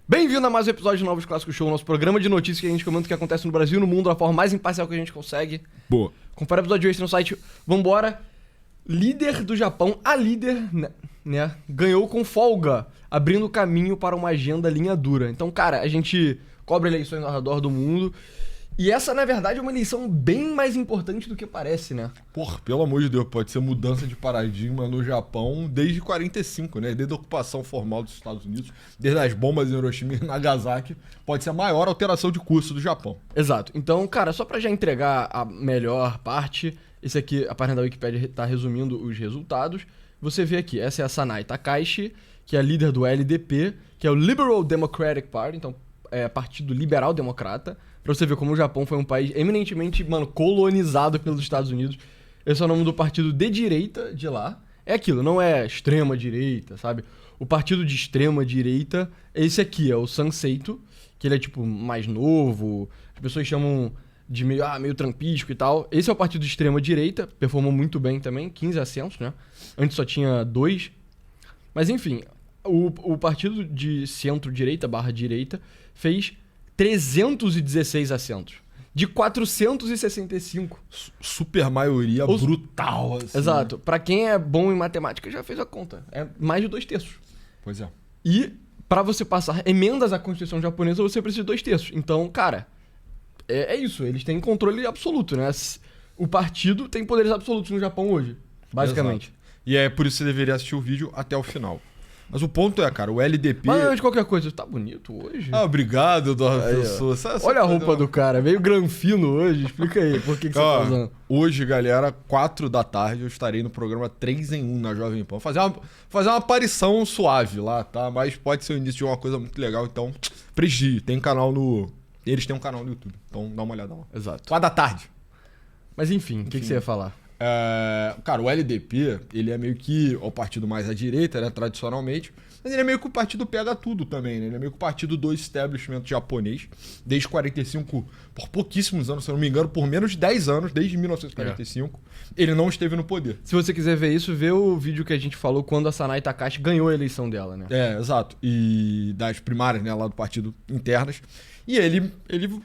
Bem-vindo a mais um episódio de Novos Clássicos Show, nosso programa de notícias que a gente comenta o que acontece no Brasil e no mundo da forma mais imparcial que a gente consegue. Boa. Confere o episódio extra no site. Vambora. Líder do Japão, a líder, né, ganhou com folga, abrindo caminho para uma agenda linha dura. Então, cara, a gente cobre eleições ao redor do mundo. E essa, na verdade, é uma eleição bem mais importante do que parece, né? Porra, pelo amor de Deus, pode ser mudança de paradigma no Japão desde 45, né? Desde a ocupação formal dos Estados Unidos, desde as bombas em Hiroshima e Nagasaki, pode ser a maior alteração de curso do Japão. Exato. Então, cara, só pra já entregar a melhor parte, esse aqui, a página da Wikipedia tá resumindo os resultados. Você vê aqui, essa é a Sanai Takahashi, que é a líder do LDP, que é o Liberal Democratic Party, então é Partido Liberal Democrata. Pra você ver como o Japão foi um país eminentemente, colonizado pelos Estados Unidos. Esse é o nome do partido de direita de lá. É aquilo, não é extrema direita, sabe? O partido de extrema direita é esse aqui, é o Sanseito, que ele é tipo mais novo, as pessoas chamam de meio trampisco e tal. Esse é o partido de extrema direita, performou muito bem também, 15 assentos, né? Antes só tinha 2. Mas enfim, o partido de centro-direita / direita fez 316 assentos. De 465. Super maioria brutal, assim. Exato. Pra quem é bom em matemática, já fez a conta. É mais de 2/3. Pois é. E pra você passar emendas à Constituição japonesa, você precisa de 2/3. Então, cara, é isso. Eles têm controle absoluto, né? O partido tem poderes absolutos no Japão hoje, basicamente. Exato. E é por isso que você deveria assistir o vídeo até o final. Mas o ponto é, cara, o LDP... Mas antes de qualquer coisa, tá bonito hoje? Ah, obrigado, Eduardo Aí, Pessoa. Olha a roupa do cara, meio granfino hoje. Explica aí, por que você tá usando? Hoje, galera, 4 da tarde, eu estarei no programa 3 em 1 na Jovem Pan. Fazer uma aparição suave lá, tá? Mas pode ser o início de uma coisa muito legal, então prestigie. Tem canal no... Eles têm um canal no YouTube, então dá uma olhada lá. Exato. 4 da tarde. Mas enfim, o que você ia falar? Cara, o LDP, ele é meio que o partido mais à direita, né, tradicionalmente, mas ele é meio que o partido pega tudo também, né? Ele é meio que o partido do establishment japonês, desde 45, por pouquíssimos anos, se eu não me engano, por menos de 10 anos, desde 1945, ele não esteve no poder. Se você quiser ver isso, vê o vídeo que a gente falou quando a Sanai Takahashi ganhou a eleição dela, né? Exato. E das primárias, né, lá do partido internas. E ele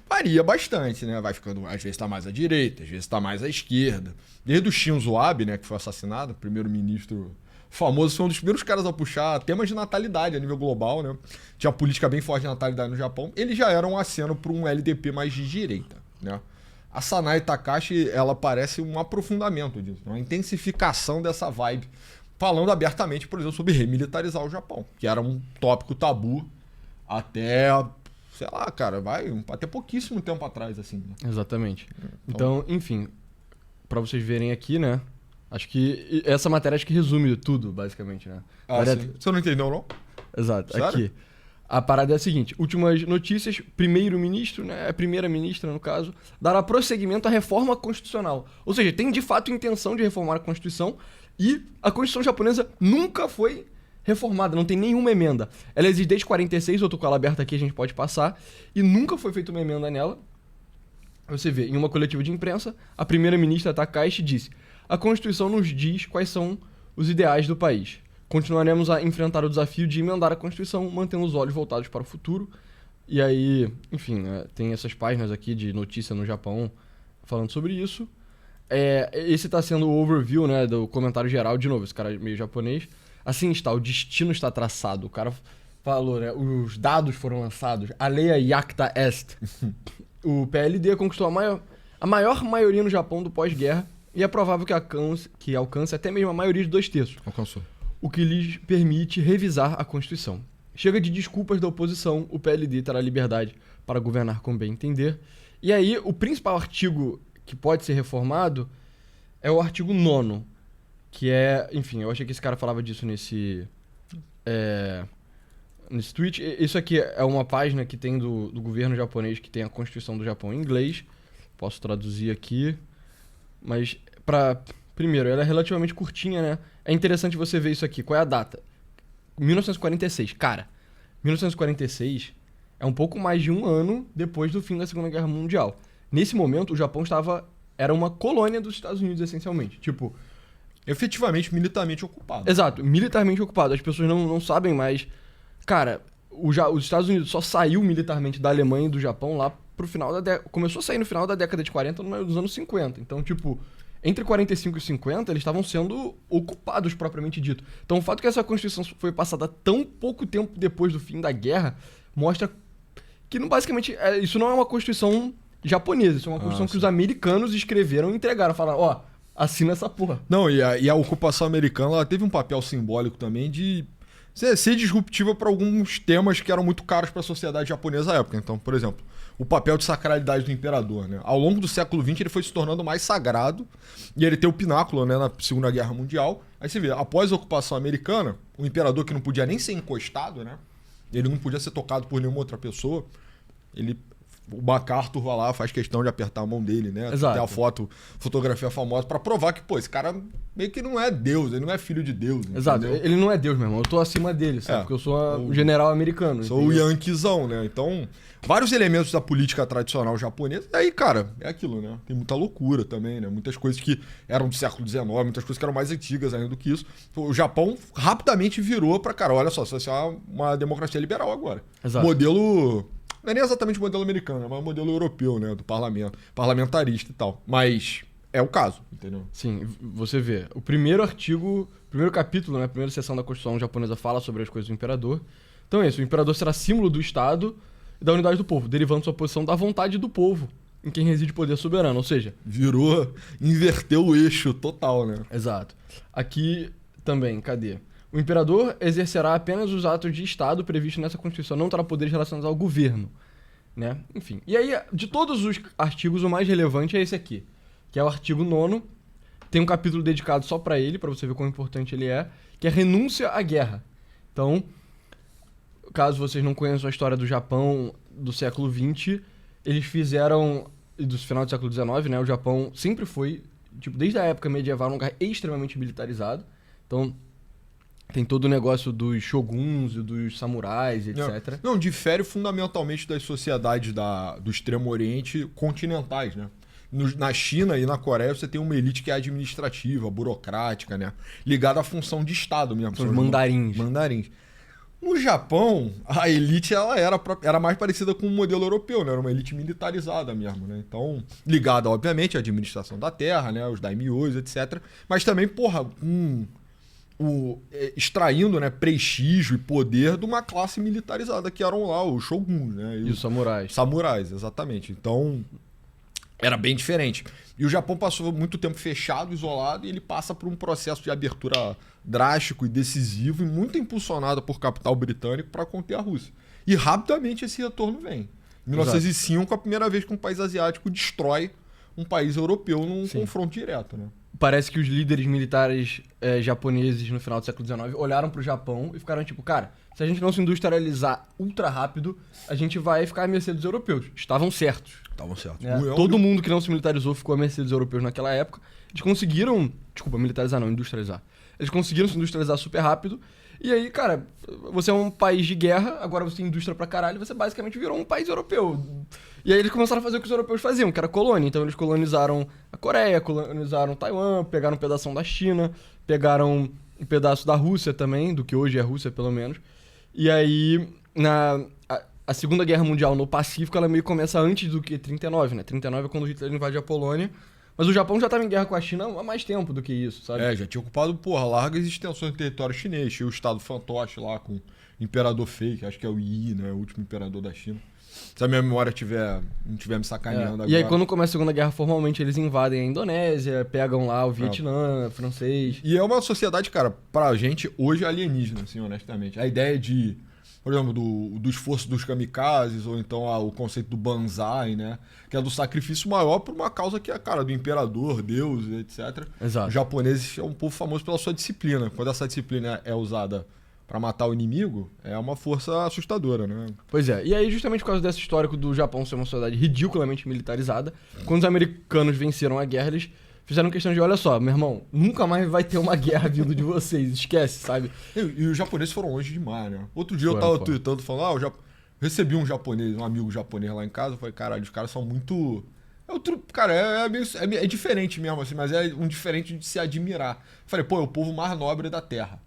varia bastante, né? Vai ficando, às vezes tá mais à direita, às vezes tá mais à esquerda. Desde o Shinzo Abe, né, que foi assassinado, primeiro-ministro famoso, foi um dos primeiros caras a puxar temas de natalidade a nível global, né? Tinha uma política bem forte de natalidade no Japão. Ele já era um aceno para um LDP mais de direita, né? A Sanai Takahashi, ela parece um aprofundamento disso, uma intensificação dessa vibe, falando abertamente, por exemplo, sobre remilitarizar o Japão, que era um tópico tabu até... sei lá, cara, vai até pouquíssimo tempo atrás, assim. Né? Exatamente. Então, enfim, pra vocês verem aqui, né? Acho que essa matéria acho que resume tudo, basicamente, né? Sim. Você não entendeu, não? Exato. Sério? Aqui. A parada é a seguinte, últimas notícias, primeiro-ministro, né? A primeira-ministra, no caso, dará prosseguimento à reforma constitucional. Ou seja, tem de fato intenção de reformar a Constituição e a Constituição japonesa nunca foi reformada, não tem nenhuma emenda. Ela existe desde 46, eu tô com ela aberta aqui, a gente pode passar, e nunca foi feita uma emenda nela. Você vê, em uma coletiva de imprensa, a primeira-ministra Takahashi disse: a Constituição nos diz quais são os ideais do país. Continuaremos a enfrentar o desafio de emendar a Constituição, mantendo os olhos voltados para o futuro. E aí, enfim, tem essas páginas aqui de notícia no Japão falando sobre isso. Esse tá sendo o overview, né, do comentário geral. De novo, esse cara é meio japonês. Assim está, o destino está traçado. O cara falou, né? Os dados foram lançados. A lei Iacta Est. O PLD conquistou a maior maioria no Japão do pós-guerra e é provável que alcance até mesmo a maioria de 2/3. Alcançou. O que lhes permite revisar a Constituição. Chega de desculpas da oposição, o PLD terá liberdade para governar com bem entender. E aí, o principal artigo que pode ser reformado é o artigo 9º. Que é, enfim, eu achei que esse cara falava disso nesse tweet. Isso aqui é uma página que tem do governo japonês, que tem a Constituição do Japão em inglês. Posso traduzir aqui. Mas, primeiro, ela é relativamente curtinha, né? É interessante você ver isso aqui. Qual é a data? 1946. Cara, 1946 é um pouco mais de um ano depois do fim da Segunda Guerra Mundial. Nesse momento, o Japão era uma colônia dos Estados Unidos, essencialmente. Tipo... efetivamente, militarmente ocupado. Exato, militarmente ocupado. As pessoas não sabem mais. Cara, os Estados Unidos só saiu militarmente da Alemanha e do Japão lá pro final da década. Começou a sair no final da década de 40, nos anos 50. Então, tipo, entre 45 e 50, eles estavam sendo ocupados, propriamente dito. Então, o fato que essa Constituição foi passada tão pouco tempo depois do fim da guerra mostra que, basicamente, isso não é uma Constituição japonesa. Isso é uma Constituição que os americanos escreveram e entregaram. Falaram, ó, assina essa porra. Não, e a ocupação americana ela teve um papel simbólico também de ser disruptiva para alguns temas que eram muito caros para a sociedade japonesa à época. Então, por exemplo, o papel de sacralidade do imperador, né? Ao longo do século XX ele foi se tornando mais sagrado e ele tem o pináculo, né, na Segunda Guerra Mundial. Aí você vê, após a ocupação americana, o imperador que não podia nem ser encostado, né? Ele não podia ser tocado por nenhuma outra pessoa. O MacArthur vai lá, faz questão de apertar a mão dele, né? Exato. Tem a fotografia famosa pra provar que, pô, esse cara meio que não é Deus, ele não é filho de Deus. Exato, entendeu? ele não é Deus, meu irmão. Eu tô acima dele, sabe? Porque eu sou um general americano. Sou o Yankeezão, né? Então, vários elementos da política tradicional japonesa. E aí, cara, é aquilo, né? Tem muita loucura também, né? Muitas coisas que eram do século XIX, muitas coisas que eram mais antigas ainda do que isso. O Japão rapidamente virou pra, cara, olha só, você é uma democracia liberal agora. Exato. Modelo... Não é nem exatamente o modelo americano, é mais o modelo europeu, né? Do parlamento, parlamentarista e tal. Mas é o caso, entendeu? Sim, você vê. O primeiro capítulo, né? A primeira seção da Constituição japonesa fala sobre as coisas do imperador. Então é isso, o imperador será símbolo do Estado e da unidade do povo, derivando sua posição da vontade do povo, em quem reside o poder soberano, ou seja... Inverteu o eixo total, né? Exato. Aqui também, cadê? O imperador exercerá apenas os atos de Estado previstos nessa Constituição, não terá poderes relacionados ao governo, né? Enfim. E aí, de todos os artigos, o mais relevante é esse aqui, que é o artigo 9º. Tem um capítulo dedicado só pra ele, pra você ver quão importante ele é, que é renúncia à guerra. Então, caso vocês não conheçam a história do Japão do século XX, eles fizeram, do final do século XIX, né? O Japão sempre foi, tipo, desde a época medieval, um lugar extremamente militarizado. Então... tem todo o negócio dos shoguns e dos samurais, etc. Não, difere fundamentalmente das sociedades do Extremo Oriente continentais, né? Na China e na Coreia você tem uma elite que é administrativa, burocrática, né? Ligada à função de Estado mesmo. São os mandarins. No Japão, a elite ela era mais parecida com o modelo europeu, né? Era uma elite militarizada mesmo, né? Então, ligada, obviamente, à administração da terra, né? Os daimyos, etc. Mas também, porra, extraindo, né, prestígio e poder de uma classe militarizada que eram lá os shoguns, né? E os samurais. Samurais, exatamente. Então, era bem diferente. E o Japão passou muito tempo fechado, isolado, e ele passa por um processo de abertura drástico e decisivo e muito impulsionado por capital britânico para conter a Rússia. E rapidamente esse retorno vem. Em 1905, a primeira vez que um país asiático destrói um país europeu num confronto direto, né? Parece que os líderes militares japoneses no final do século XIX olharam pro Japão e ficaram tipo, cara, se a gente não se industrializar ultra rápido, a gente vai ficar à mercê dos europeus. Estavam certos. Estavam certos. Né? Todo mundo que não se militarizou ficou à mercê dos europeus naquela época. Eles conseguiram... Desculpa, militarizar não, industrializar. Eles conseguiram se industrializar super rápido. E aí, cara, você é um país de guerra, agora você tem indústria pra caralho, você basicamente virou um país europeu. E aí eles começaram a fazer o que os europeus faziam, que era colônia. Então eles colonizaram a Coreia, colonizaram Taiwan, pegaram um pedaço da China, pegaram um pedaço da Rússia também, do que hoje é a Rússia, pelo menos. E aí, a Segunda Guerra Mundial no Pacífico, ela meio começa antes do que 39, né? 39 é quando Hitler invade a Polônia. Mas o Japão já estava em guerra com a China há mais tempo do que isso, sabe? Já tinha ocupado, largas extensões do território chinês. Tinha o estado fantoche lá com o imperador fake, acho que é o Yi, né? O último imperador da China. Se a minha memória não estiver me sacaneando agora. E aí, quando começa a Segunda Guerra, formalmente, eles invadem a Indonésia, pegam lá o Vietnã, francês. E é uma sociedade, cara, pra gente, hoje alienígena, assim, honestamente. A ideia de, por exemplo, do esforço dos kamikazes, ou então o conceito do banzai, né? Que é do sacrifício maior por uma causa que é, cara, do imperador, Deus, etc. Exato. Os japoneses é um povo famoso pela sua disciplina. Quando essa disciplina é usada pra matar o inimigo, é uma força assustadora, né? Pois é. E aí, justamente por causa desse histórico do Japão ser uma sociedade ridiculamente militarizada, quando os americanos venceram a guerra, eles fizeram questão de, olha só, meu irmão, nunca mais vai ter uma guerra vindo de vocês, esquece, sabe? E os japoneses foram longe demais, né? Outro dia eu tava tweetando, falando, recebi um amigo japonês lá em casa, eu falei, caralho, os caras são muito... Cara, é diferente mesmo, assim, mas é um diferente de se admirar. Eu falei, pô, é o povo mais nobre da Terra.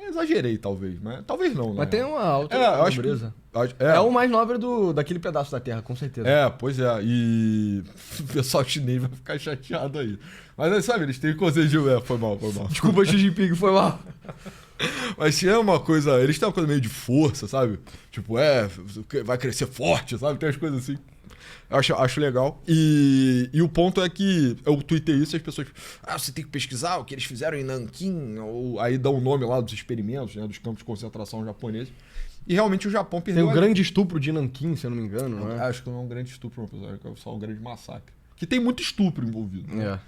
Exagerei, talvez, mas talvez não, né? Mas tem uma alta eu acho nobreza. que... É o mais nobre daquele pedaço da terra, com certeza. Pois é. E o pessoal chinês vai ficar chateado aí. Mas aí, sabe, eles têm coisa de... Foi mal. Desculpa, Xi Jinping, foi mal. Mas tinha uma coisa... Eles têm uma coisa meio de força, sabe? Tipo, vai crescer forte, sabe? Tem umas coisas assim. Eu acho legal. E o ponto é que eu tuitei isso e as pessoas... você tem que pesquisar o que eles fizeram em Nanquim. Ou aí dá o nome lá dos experimentos, né? Dos campos de concentração japoneses. E realmente o Japão perdeu... Tem um grande estupro de Nanquim, se eu não me engano, não é? Acho que não é um grande estupro, não, pessoal. É só um grande massacre. Que tem muito estupro envolvido. Né?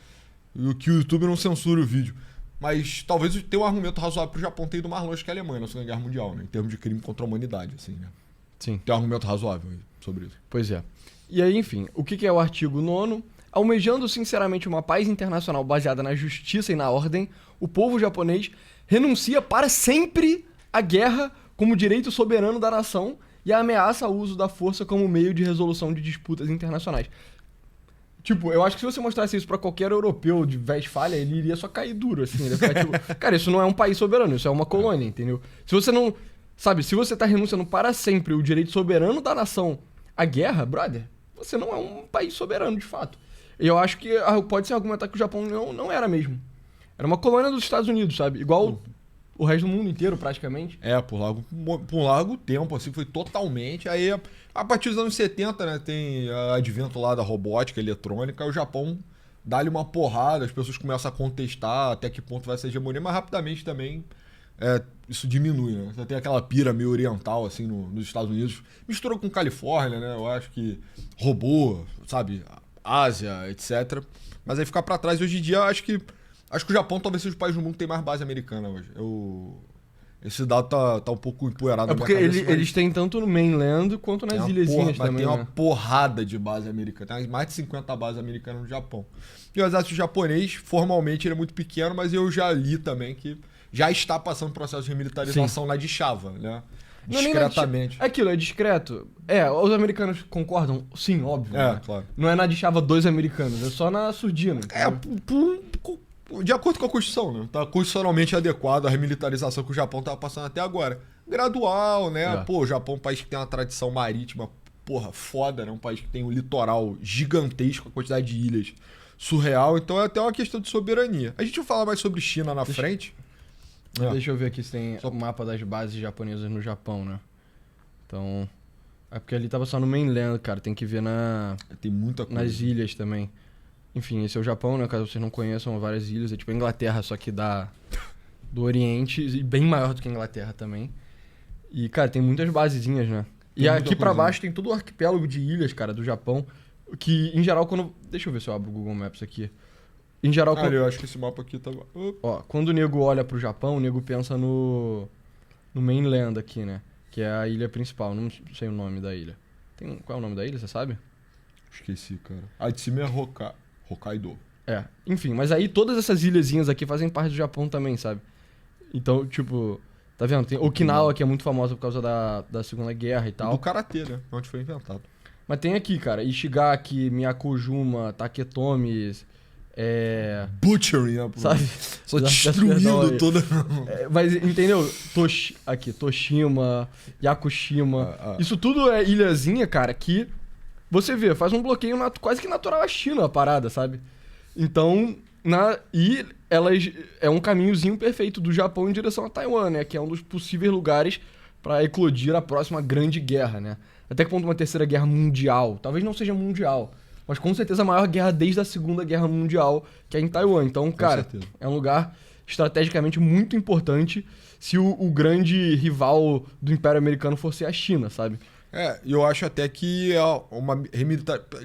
E que o YouTube não censura o vídeo. Mas talvez tenha um argumento razoável pro Japão ter ido mais longe que a Alemanha na Segunda Guerra Mundial, né? Em termos de crime contra a humanidade, assim, né? Sim. Tem um argumento razoável sobre isso. Pois é. E aí, enfim, o que é o artigo 9º? Almejando sinceramente uma paz internacional baseada na justiça e na ordem, o povo japonês renuncia para sempre à guerra como direito soberano da nação e ameaça o uso da força como meio de resolução de disputas internacionais. Tipo, eu acho que se você mostrasse isso pra qualquer europeu de Westfália, ele iria só cair duro, assim. Ele ia ficar tipo, cara, isso não é um país soberano, isso é uma colônia, entendeu? Se você não... Sabe, se você tá renunciando para sempre o direito soberano da nação à guerra, brother, você não é um país soberano, de fato. E eu acho que pode ser argumentar que o Japão não era mesmo. Era uma colônia dos Estados Unidos, sabe? Igual o resto do mundo inteiro, praticamente. Por um largo tempo, assim, foi totalmente. Aí, a partir dos anos 70, né, tem o advento lá da robótica eletrônica, o Japão dá-lhe uma porrada, as pessoas começam a contestar até que ponto vai ser hegemonia, mas rapidamente também isso diminui, né? Você tem aquela pira meio oriental, assim, nos Estados Unidos, misturou com Califórnia, né? Eu acho que robô, sabe, Ásia, etc. Mas aí ficar pra trás, hoje em dia, acho que o Japão talvez seja o país do mundo que tem mais base americana hoje. Esse dado tá um pouco empoeirado. É porque eles têm tanto no mainland quanto nas ilhazinhas também. Tem uma né? porrada de base americana. Tem mais de 50 bases americanas no Japão. E o exército japonês, formalmente, ele é muito pequeno, mas eu já li também que já está passando processo de remilitarização lá de Chava, né? Discretamente. Aquilo, é discreto. Os americanos concordam? Sim, óbvio. Né? Claro. Não é na de Chava 2 americanos, é só na surdina. De acordo com a Constituição, né? Tá constitucionalmente adequado a remilitarização que o Japão tá passando até agora. Gradual, né? Pô, o Japão é um país que tem uma tradição marítima, porra, foda, né? Um país que tem um litoral gigantesco, a quantidade de ilhas surreal. Então é até uma questão de soberania. A gente vai falar mais sobre China na frente. Deixa eu ver aqui se tem o mapa das bases japonesas no Japão, né? Então... É porque ali tava só no mainland, cara. Tem que ver tem muita coisa. Nas ilhas também. Enfim, esse é o Japão, né? Caso vocês não conheçam, várias ilhas. É tipo a Inglaterra, só que do Oriente. E bem maior do que a Inglaterra também. E, cara, tem muitas basezinhas, né? E aqui pra baixo tem todo o arquipélago de ilhas, cara, do Japão. Que, em geral, quando... Deixa eu ver se eu abro o Google Maps aqui. Em geral... eu acho que esse mapa aqui tá... Ó, quando o nego olha pro Japão, o nego pensa no mainland aqui, né? Que é a ilha principal. Não sei o nome da ilha. Qual é o nome da ilha, você sabe? Esqueci, cara. A de cima é Hokkaido. Enfim, mas aí todas essas ilhazinhas aqui fazem parte do Japão também, sabe? Então, tipo... Tá vendo? Tem Okinawa, que é muito famosa por causa da Segunda Guerra e tal. Do karatê, né? Onde foi inventado. Mas tem aqui, cara, Ishigaki, Miyakojima, Taketomi... Butchering, né? Sabe? Só destruindo toda... mas, entendeu? Toshima, Yakushima... Isso tudo é ilhazinha, cara, que... Você vê, faz um bloqueio quase que natural à China, a parada, sabe? Então... E elas... É um caminhozinho perfeito do Japão em direção a Taiwan, né? Que é um dos possíveis lugares pra eclodir a próxima grande guerra, né? Até que ponto uma terceira guerra mundial? Talvez não seja mundial... Mas com certeza a maior guerra desde a Segunda Guerra Mundial, que é em Taiwan. Então, cara, é um lugar estrategicamente muito importante se o grande rival do Império Americano fosse a China, sabe? E eu acho até que é uma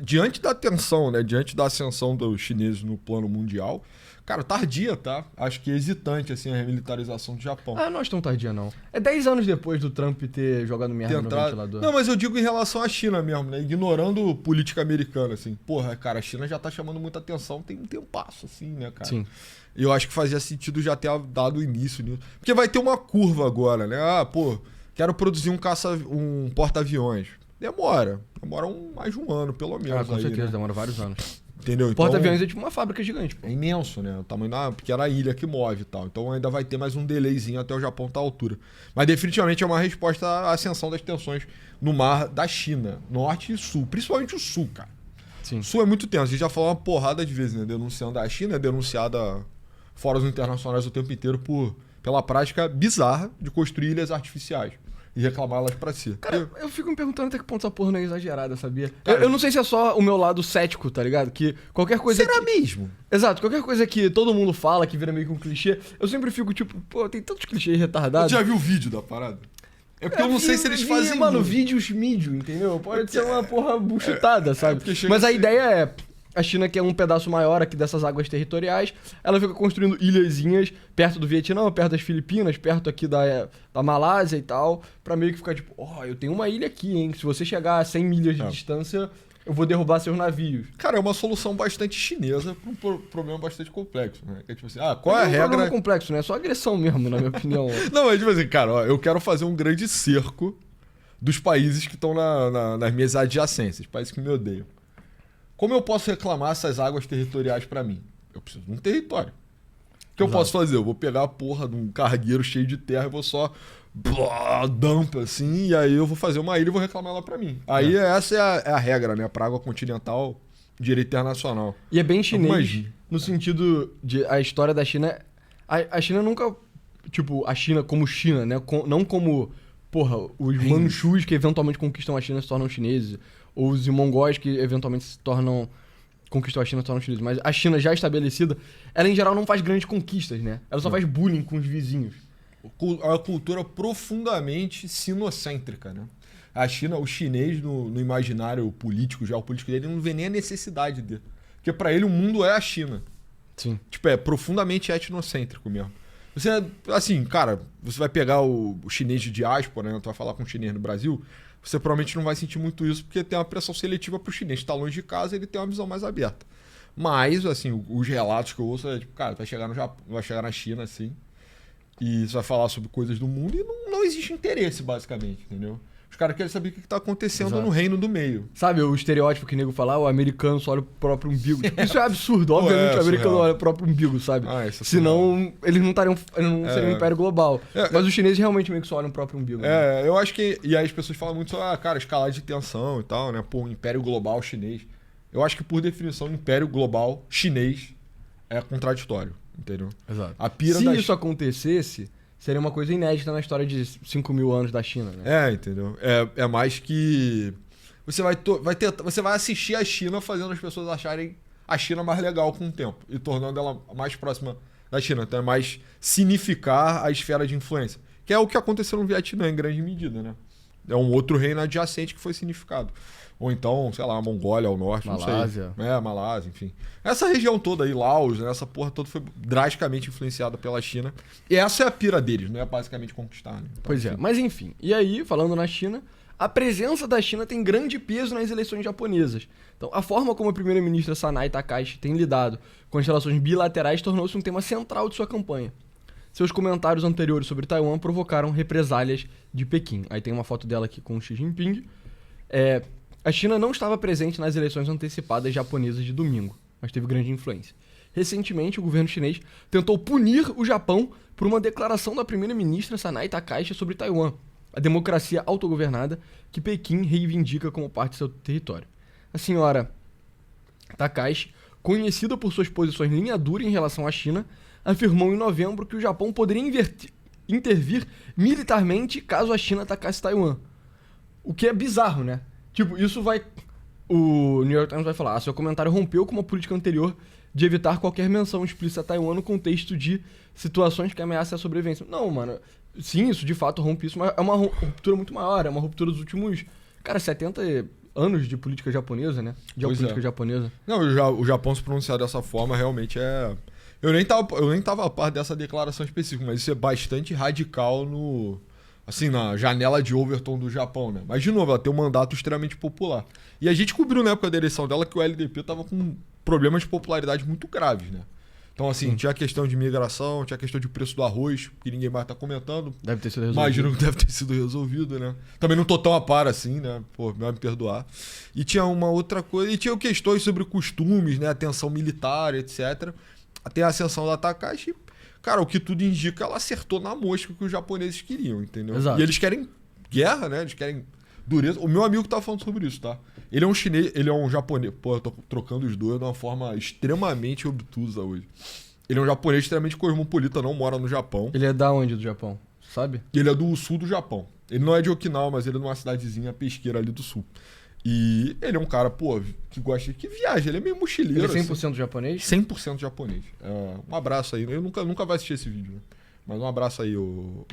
diante da tensão, né? Diante da ascensão dos chineses no plano mundial, cara, tardia, tá? Acho que é hesitante, assim, a remilitarização do Japão. Não é tão tardia, não. É 10 anos depois do Trump ter jogado merda no ventilador. Não, mas eu digo em relação à China mesmo, né? Ignorando política americana, assim. Porra, cara, a China já tá chamando muita atenção, tem um passo, assim, né, cara? Sim. E eu acho que fazia sentido já ter dado início nisso. Porque vai ter uma curva agora, né? Quero produzir um porta-aviões. Demora mais de um ano, pelo menos. Com certeza, né? demora vários anos. Entendeu? O porta-aviões é tipo uma fábrica gigante, pô. É imenso, né? O tamanho da pequena ilha que move e tal. Então ainda vai ter mais um delayzinho até o Japão estar à altura. Mas definitivamente é uma resposta à ascensão das tensões no mar da China, norte e sul. Principalmente o sul, cara. Sim. O sul é muito tenso. A gente já falou uma porrada de vezes, né? Denunciando a China, é denunciada fóruns internacionais o tempo inteiro pela prática bizarra de construir ilhas artificiais e reclamá-las pra si. Cara, eu fico me perguntando até que ponto essa porra não é exagerada, sabia? Eu não sei se é só o meu lado cético, tá ligado? Que qualquer coisa... Será mesmo? Exato, qualquer coisa que todo mundo fala, que vira meio que um clichê, eu sempre fico tipo, pô, tem tantos clichês retardados. Você já viu o vídeo da parada? É porque eu não sei se eles fazem... Mano, muito. vídeos mídio, entendeu? Pode ser uma porra buchitada, sabe? porque chega Mas a a ser- ideia é... A China, que é um pedaço maior aqui dessas águas territoriais, ela fica construindo ilhazinhas perto do Vietnã, perto das Filipinas, perto aqui da Malásia e tal, pra meio que ficar tipo, ó, eu tenho uma ilha aqui, hein? Se você chegar a 100 milhas de distância, eu vou derrubar seus navios. Cara, é uma solução bastante chinesa pra um problema bastante complexo, né? Que é tipo assim, qual é a um regra... problema complexo, né? É só agressão mesmo, na minha opinião. Não, é tipo assim, cara, ó, eu quero fazer um grande cerco dos países que estão nas minhas adjacências, países que me odeiam. Como eu posso reclamar essas águas territoriais pra mim? Eu preciso de um território. O que eu posso fazer? Eu vou pegar a porra de um cargueiro cheio de terra e vou só dump assim, e aí eu vou fazer uma ilha e vou reclamar ela pra mim. Aí essa é a regra, né? Pra água continental, direito internacional. E é bem chinês, imagine. no sentido de a história da China... A China nunca... Tipo, a China como China, né? Não como, porra, os manchus que eventualmente conquistam a China se tornam chineses, ou os mongóis que eventualmente conquistam a China se tornam chineses. Mas a China já estabelecida, ela em geral não faz grandes conquistas, né? Ela só faz bullying com os vizinhos. A cultura profundamente sinocêntrica, né? A China, o chinês no imaginário político, geopolítico dele, não vê nem a necessidade dele. Porque pra ele o mundo é a China. Sim. Tipo, é profundamente etnocêntrico mesmo. Você, assim, cara, você vai pegar o chinês de diáspora, né? Tu vai falar com um chinês no Brasil, você provavelmente não vai sentir muito isso, porque tem uma pressão seletiva pro chinês. Tá longe de casa, ele tem uma visão mais aberta. Mas, assim, os relatos que eu ouço é, tipo, cara, vai chegar no Japão, vai chegar na China, assim, e você vai falar sobre coisas do mundo e não existe interesse, basicamente, entendeu? Os caras querem saber o que tá acontecendo Exato. no reino do meio. Sabe o estereótipo que o nego fala, o americano só olha o próprio umbigo. Tipo, isso é absurdo, obviamente o americano surreal. olha o próprio umbigo, sabe? Isso é Senão eles não seriam um império global. É, Mas os chineses realmente meio que só olham o próprio umbigo. Né? Eu acho que... E aí as pessoas falam muito sobre, cara, escalar de tensão e tal, né? Pô, império global chinês. Eu acho que, por definição, império global chinês é contraditório, entendeu? Exato. A pira Se da isso acontecesse, seria uma coisa inédita na história de 5 mil anos da China, né? Entendeu? É mais que... Você vai assistir a China fazendo as pessoas acharem a China mais legal com o tempo e tornando ela mais próxima da China. Então é mais significar a esfera de influência. Que é o que aconteceu no Vietnã, em grande medida, né? É um outro reino adjacente que foi significado. Ou então, sei lá, a Mongólia ao norte, Malásia. não sei. Malásia, enfim. Essa região toda aí, Laos, né, essa porra toda foi drasticamente influenciada pela China. E essa é a pira deles, não é basicamente conquistar, né? Então, Pois é, enfim. mas enfim. E aí, falando na China, a presença da China tem grande peso nas eleições japonesas. Então, a forma como a primeira-ministra Sanai Takahashi tem lidado com as relações bilaterais tornou-se um tema central de sua campanha. Seus comentários anteriores sobre Taiwan provocaram represálias de Pequim. Aí tem uma foto dela aqui com o Xi Jinping. A China não estava presente nas eleições antecipadas japonesas de domingo, mas teve grande influência. Recentemente, o governo chinês tentou punir o Japão por uma declaração da primeira-ministra Sanai Takahashi sobre Taiwan, a democracia autogovernada que Pequim reivindica como parte de seu território. A senhora Takahashi, conhecida por suas posições linha dura em relação à China, afirmou em novembro que o Japão poderia intervir militarmente caso a China atacasse Taiwan. O que é bizarro, né? Tipo, isso vai... O New York Times vai falar, seu comentário rompeu com uma política anterior de evitar qualquer menção explícita a Taiwan no contexto de situações que ameaçam a sobrevivência. Não, mano. Sim, isso de fato rompe isso, mas é uma ruptura muito maior. É uma ruptura dos últimos, 70 anos de política japonesa, né? Geopolítica japonesa. Não, o Japão se pronunciar dessa forma realmente é... Eu nem tava a par dessa declaração específica, mas isso é bastante radical na janela de Overton do Japão, né? Mas, de novo, ela tem um mandato extremamente popular. E a gente cobriu na época da eleição dela que o LDP tava com problemas de popularidade muito graves, né? Então, assim, tinha a questão de imigração, tinha a questão de preço do arroz, que ninguém mais tá comentando. Deve ter sido resolvido. Imagino que deve ter sido resolvido, né? Também não tô tão a par assim, né? Pô, vai me perdoar. E tinha uma outra coisa, e tinha questões sobre costumes, né? Atenção militar, etc. Até a ascensão da Takashi, cara, o que tudo indica, ela acertou na mosca que os japoneses queriam, entendeu? Exato. E eles querem guerra, né? Eles querem dureza. O meu amigo tá falando sobre isso, tá? Ele é um chinês, ele é um japonês. Pô, eu tô trocando os dois de uma forma extremamente obtusa hoje. Ele é um japonês extremamente cosmopolita, não mora no Japão. Ele é da onde do Japão? Sabe? E ele é do sul do Japão. Ele não é de Okinawa, mas ele é de uma cidadezinha pesqueira ali do sul. E ele é um cara, pô, que gosta, que viaja, ele é meio mochileiro. Ele é 100% assim. japonês? 100% japonês. Um abraço aí. Eu nunca vai assistir esse vídeo, né? Mas um abraço aí, o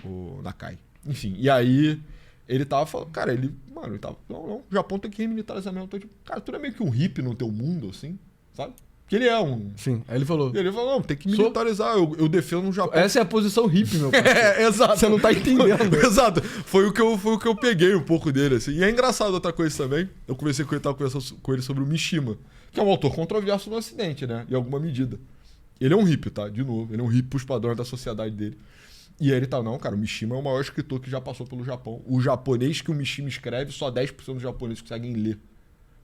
Nakai. Enfim, e aí ele tava falando, cara, ele tava, não, o Japão tem que remilitarizar mesmo. Então, tipo, cara, tu é meio que um hippie no teu mundo, assim, sabe? Porque ele é um... Sim, aí ele falou. Ele falou, não, tem que militarizar, eu defendo o Japão. Essa é a posição hippie, meu pai. Exato. Você não tá entendendo. Exato. Foi o que eu peguei um pouco dele, assim. E é engraçado outra coisa também. Eu conversei com ele, tava conversando com ele sobre o Mishima, que é um autor controverso no Ocidente, né? Em alguma medida. Ele é um hippie, tá? De novo. Ele é um hippie pros padrões da sociedade dele. E aí ele tá, não, cara, o Mishima é o maior escritor que já passou pelo Japão. O japonês que o Mishima escreve, só 10% dos japoneses conseguem ler.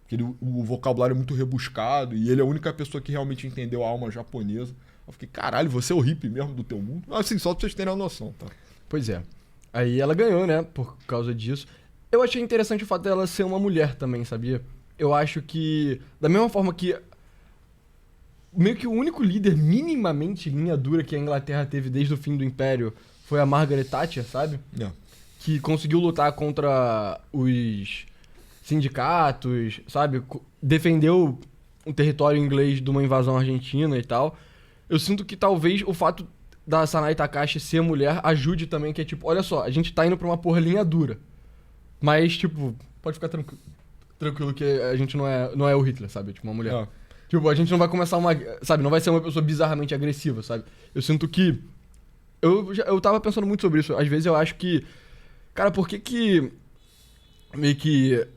Porque o vocabulário é muito rebuscado e ele é a única pessoa que realmente entendeu a alma japonesa. Eu fiquei, caralho, você é o hippie mesmo do teu mundo? Assim, só pra vocês terem a noção, tá? Pois é. Aí ela ganhou, né, por causa disso. Eu achei interessante o fato dela ser uma mulher também, sabia? Eu acho que, da mesma forma que meio que o único líder minimamente linha dura que a Inglaterra teve desde o fim do Império foi a Margaret Thatcher, sabe? Que conseguiu lutar contra os sindicatos, sabe? Defendeu um território inglês de uma invasão argentina e tal. Eu sinto que talvez o fato da Sanai Takahashi ser mulher ajude também, que é tipo, olha só, a gente tá indo pra uma porra linha dura. Mas, tipo, pode ficar tranquilo que a gente não é o Hitler, sabe? Tipo, uma mulher. Tipo, a gente não vai começar uma... Sabe, não vai ser uma pessoa bizarramente agressiva, sabe? Eu sinto que... Eu tava pensando muito sobre isso. Às vezes eu acho que... Cara, por que meio que...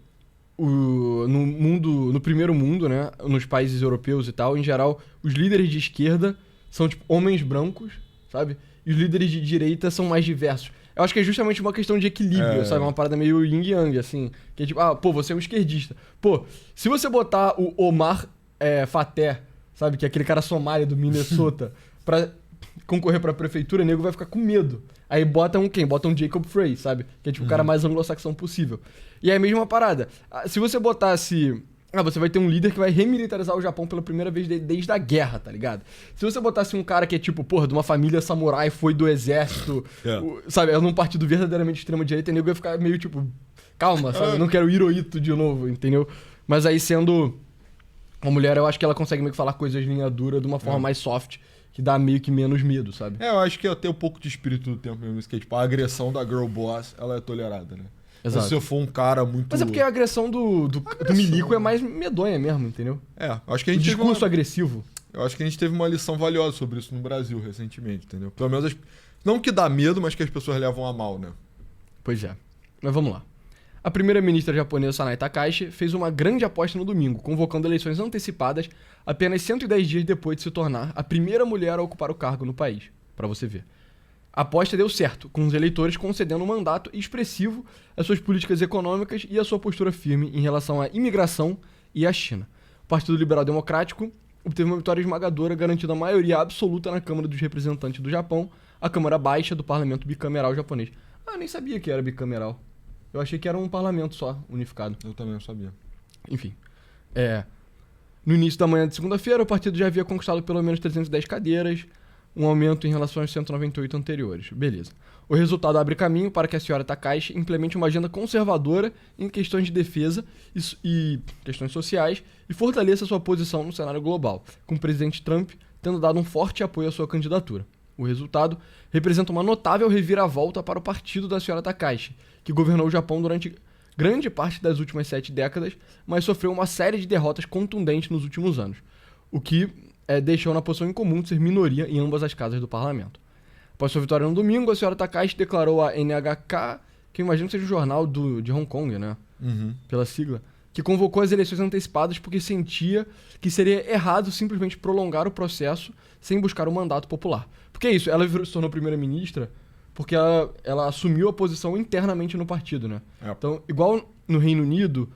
No primeiro mundo, né? Nos países europeus e tal, em geral, os líderes de esquerda são, tipo, homens brancos, sabe? E os líderes de direita são mais diversos. Eu acho que é justamente uma questão de equilíbrio, sabe? Uma parada meio yin yang, assim. Que é tipo, pô, você é um esquerdista. Pô, se você botar o Omar Faté, sabe? Que é aquele cara somália do Minnesota, pra concorrer pra prefeitura, o nego vai ficar com medo. Aí bota quem? Bota um Jacob Frey, sabe? Que é tipo o cara mais anglo-saxão possível. E é a mesma parada. Se você botasse... você vai ter um líder que vai remilitarizar o Japão pela primeira vez desde a guerra, tá ligado? Se você botasse um cara que é tipo, porra, de uma família samurai, foi do exército, sabe? É num partido verdadeiramente extrema-direita, o nego vai ficar meio tipo... Calma, sabe? Eu não quero Hirohito de novo, entendeu? Mas aí sendo uma mulher, eu acho que ela consegue meio que falar coisas linha dura de uma forma mais soft, que dá meio que menos medo, sabe? Eu acho que tem um pouco de espírito do tempo mesmo, que é, tipo, a agressão da girl boss, ela é tolerada, né? Exato. Mas se eu for um cara muito... Mas é porque a agressão do milico é mais medonha mesmo, entendeu? Acho que a gente discurso agressivo. Eu acho que a gente teve uma lição valiosa sobre isso no Brasil recentemente, entendeu? Pelo menos, não que dá medo, mas que as pessoas levam a mal, né? Pois é. Mas vamos lá. A primeira-ministra japonesa Sanai Takahashi fez uma grande aposta no domingo, convocando eleições antecipadas apenas 110 dias depois de se tornar a primeira mulher a ocupar o cargo no país. Pra você ver. A aposta deu certo, com os eleitores concedendo um mandato expressivo às suas políticas econômicas e à sua postura firme em relação à imigração e à China. O Partido Liberal Democrático obteve uma vitória esmagadora, garantindo a maioria absoluta na Câmara dos Representantes do Japão, a Câmara Baixa do Parlamento Bicameral japonês. Nem sabia que era bicameral. Eu achei que era um parlamento só, unificado. Eu também não sabia. Enfim. No início da manhã de segunda-feira, o partido já havia conquistado pelo menos 310 cadeiras, um aumento em relação aos 198 anteriores. Beleza. O resultado abre caminho para que a senhora Takahashi implemente uma agenda conservadora em questões de defesa e questões sociais e fortaleça sua posição no cenário global, com o presidente Trump tendo dado um forte apoio à sua candidatura. O resultado representa uma notável reviravolta para o partido da senhora Takahashi, que governou o Japão durante grande parte das últimas 7 décadas, mas sofreu uma série de derrotas contundentes nos últimos anos, o que deixou na posição incomum de ser minoria em ambas as casas do parlamento. Após sua vitória no domingo, a senhora Takahashi declarou à NHK, que eu imagino que seja o jornal de Hong Kong, né? Pela sigla, que convocou as eleições antecipadas porque sentia que seria errado simplesmente prolongar o processo sem buscar um mandato popular. Porque é isso, ela se tornou primeira-ministra porque ela assumiu a posição internamente no partido, né? É. Então, igual no Reino Unido,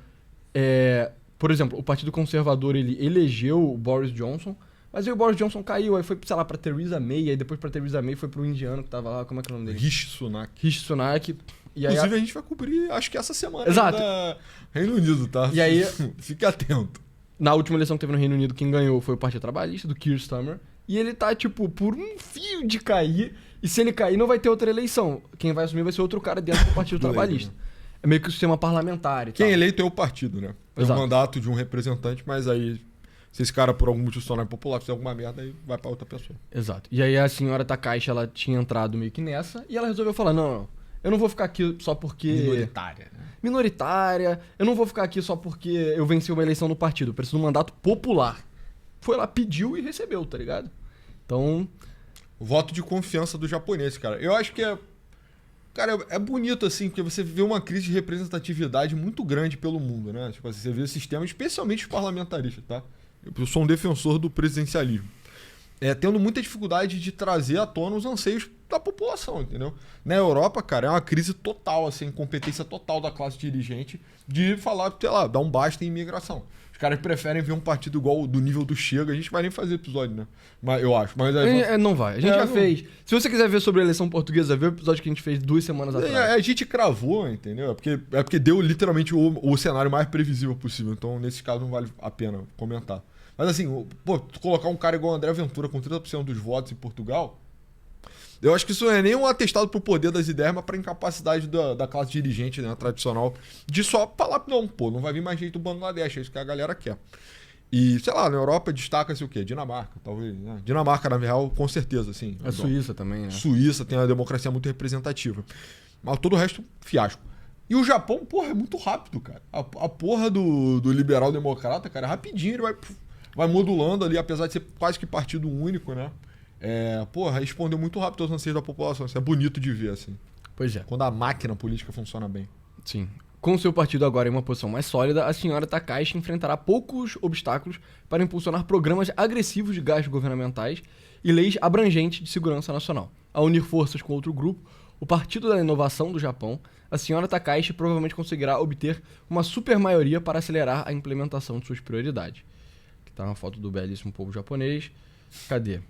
por exemplo, o Partido Conservador ele elegeu o Boris Johnson, mas aí o Boris Johnson caiu, aí foi, sei lá, pra Theresa May, aí depois pra Theresa May foi pro indiano que tava lá, como é que é o nome dele? Rishi Sunak. Rishi Sunak. E aí Inclusive, a gente vai cobrir, acho que essa semana Exato. da Reino Unido, tá? E aí- Fique atento. na última eleição que teve no Reino Unido, quem ganhou foi o Partido Trabalhista, do Keir Starmer. E ele tá, tipo, por um fio de cair. E se ele cair, não vai ter outra eleição. Quem vai assumir vai ser outro cara dentro do Partido Do Labour, Trabalhista. É meio que o sistema parlamentar e Quem tal. eleito é o partido, né? É o Exato. mandato de um representante, mas aí, se esse cara por algum motivo se tornar impopular, fizer alguma merda, aí vai pra outra pessoa. Exato. E aí a senhora Takashi, ela tinha entrado meio que nessa. E ela resolveu falar, não, eu não vou ficar aqui só porque... Minoritária, né? Minoritária. Eu não vou ficar aqui só porque eu venci uma eleição no partido. Eu preciso de um mandato popular. Foi lá, pediu e recebeu, tá ligado? Então... O voto de confiança do japonês, cara. Eu acho que Cara, é bonito, assim, porque você vê uma crise de representatividade muito grande pelo mundo, né? Tipo assim, você vê o sistema, especialmente os parlamentaristas, tá? Eu sou um defensor do presidencialismo. Tendo muita dificuldade de trazer à tona os anseios da população, entendeu? Na Europa, cara, é uma crise total, assim, incompetência total da classe dirigente de falar, sei lá, dar um basta em imigração. Os caras preferem ver um partido igual do nível do Chega. A gente vai nem fazer episódio, né? Mas, eu acho. Mas Não vai. A gente já não- fez. Se você quiser ver sobre a eleição portuguesa, vê o episódio que a gente fez 2 semanas atrás. A gente cravou, entendeu? É porque deu literalmente o cenário mais previsível possível. Então, nesse caso, não vale a pena comentar. Mas assim, pô, tu colocar um cara igual o André Ventura com 30% dos votos em Portugal, eu acho que isso não é nem um atestado pro poder das ideias, mas pra incapacidade da classe dirigente, né, tradicional, de só falar, não, pô, não vai vir mais jeito do Bangladesh, é isso que a galera quer. E, sei lá, na Europa destaca-se o quê? Dinamarca, talvez. Né? Dinamarca, na real, com certeza, assim. A Suíça também, né? Suíça tem uma democracia muito representativa. Mas todo o resto, fiasco. E o Japão, porra, é muito rápido, cara. A porra do liberal democrata, cara, rapidinho ele vai modulando ali, apesar de ser quase que partido único, né? Porra, respondeu muito rápido aos anseios da população. Isso é bonito de ver, assim. Pois é. Quando a máquina política funciona bem. Sim. Com seu partido agora em uma posição mais sólida, a senhora Takashi enfrentará poucos obstáculos para impulsionar programas agressivos de gastos governamentais e leis abrangentes de segurança nacional. Ao unir forças com outro grupo, o Partido da Inovação do Japão, a senhora Takashi provavelmente conseguirá obter uma supermaioria para acelerar a implementação de suas prioridades. Aqui tá uma foto do belíssimo povo japonês. Cadê?